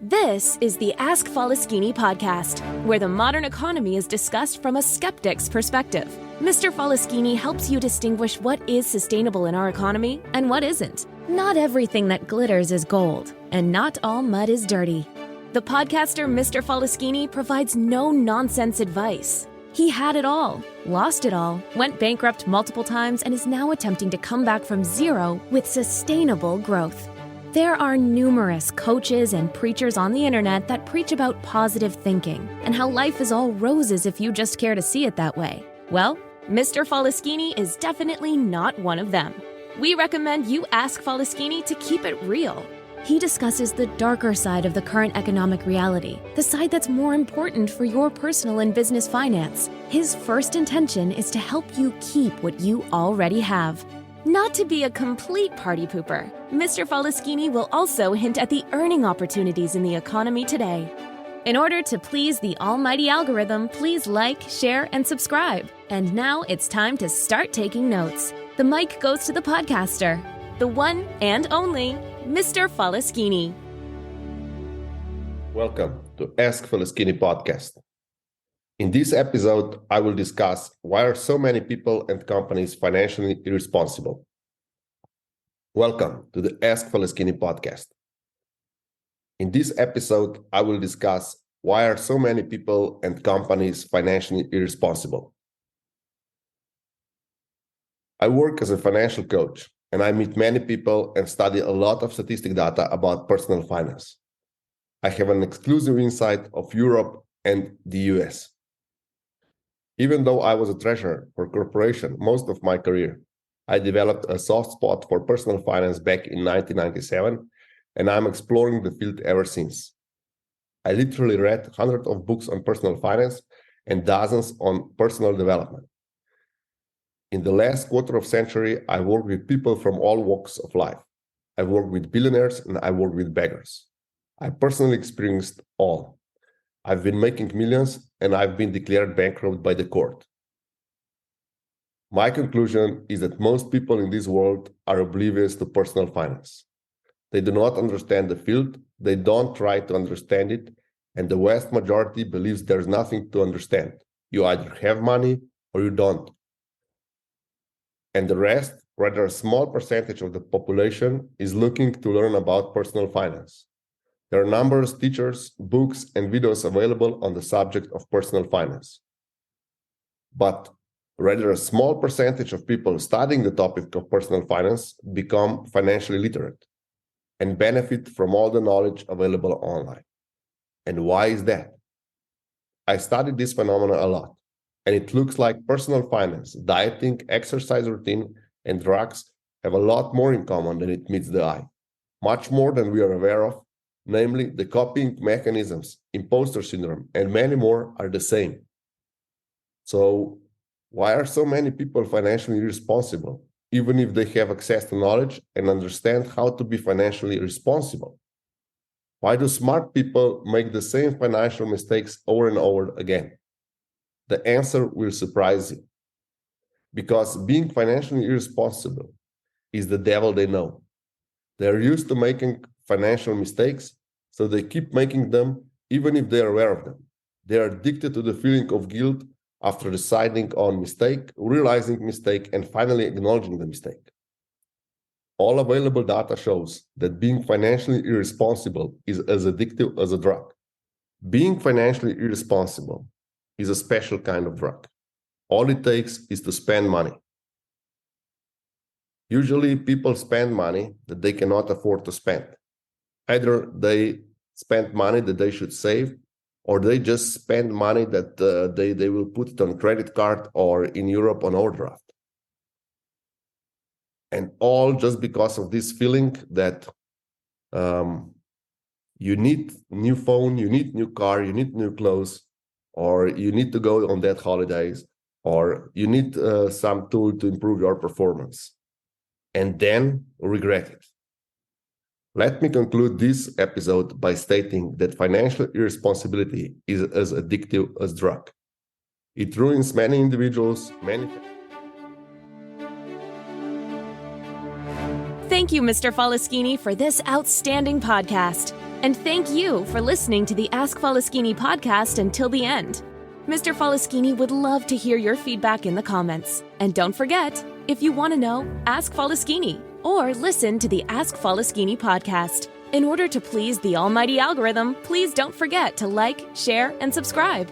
This is the Ask Faleskini podcast, where the modern economy is discussed from a skeptic's perspective. Mr. Faleskini helps you distinguish what is sustainable in our economy and what isn't. Not everything that glitters is gold, and not all mud is dirty. The podcaster Mr. Faleskini provides no-nonsense advice. He had it all, lost it all, went bankrupt multiple times, and is now attempting to come back from zero with sustainable growth. There are numerous coaches and preachers on the internet that preach about positive thinking and how life is all roses if you just care to see it that way. Well, Mr. Faleskini is definitely not one of them. We recommend you ask Faleskini to keep it real. He discusses the darker side of the current economic reality, the side that's more important for your personal and business finance. His first intention is to help you keep what you already have. Not to be a complete party pooper, Mr. Faleskini will also hint at the earning opportunities in the economy today. In order to please the almighty algorithm, please like, share, and subscribe. And now it's time to start taking notes. The mic goes to the podcaster, the one and only Mr. Faleskini. Welcome to Ask Faleskini podcast. In this episode, I will discuss why are so many people and companies financially irresponsible. Welcome to the Ask Faleskini podcast. In this episode, I will discuss why are so many people and companies financially irresponsible. I work as a financial coach, and I meet many people and study a lot of statistic data about personal finance. I have an exclusive insight of Europe and the US. Even though I was a treasurer for a corporation most of my career, I developed a soft spot for personal finance back in 1997, and I'm exploring the field ever since. I literally read hundreds of books on personal finance and dozens on personal development. In the last quarter of century, I worked with people from all walks of life. I worked with billionaires and I worked with beggars. I personally experienced all. I've been making millions and I've been declared bankrupt by the court. My conclusion is that most people in this world are oblivious to personal finance. They do not understand the field, they don't try to understand it, and the vast majority believes there's nothing to understand. You either have money or you don't. And the rest, rather a small percentage of the population, is looking to learn about personal finance. There are numerous teachers, books, and videos available on the subject of personal finance. But rather a small percentage of people studying the topic of personal finance become financially literate and benefit from all the knowledge available online. And why is that? I studied this phenomenon a lot, and it looks like personal finance, dieting, exercise routine, and drugs have a lot more in common than it meets the eye, much more than we are aware of. Namely, the copying mechanisms, imposter syndrome, and many more are the same. So, why are so many people financially irresponsible, even if they have access to knowledge and understand how to be financially responsible? Why do smart people make the same financial mistakes over and over again? The answer will surprise you. Because being financially irresponsible is the devil they know. They are used to making financial mistakes, so they keep making them even if they are aware of them. They are addicted to the feeling of guilt after deciding on mistake, realizing mistake, and finally acknowledging the mistake. All available data shows that being financially irresponsible is as addictive as a drug. Being financially irresponsible is a special kind of drug. All it takes is to spend money. Usually people spend money that they cannot afford to spend. Either they spend money that they should save, or they just spend money that they will put it on credit card or in Europe on overdraft. And all just because of this feeling that you need new phone, you need new car, you need new clothes, or you need to go on that holidays, or you need some tool to improve your performance, and then regret it. Let me conclude this episode by stating that financial irresponsibility is as addictive as drug. It ruins many individuals, many... Thank you, Mr. Faleskini, for this outstanding podcast. And thank you for listening to the Ask Faleskini podcast until the end. Mr. Faleskini would love to hear your feedback in the comments. And don't forget, if you want to know, ask Faleskini or listen to the Ask Faleskini podcast. In order to please the almighty algorithm, please don't forget to like, share, and subscribe.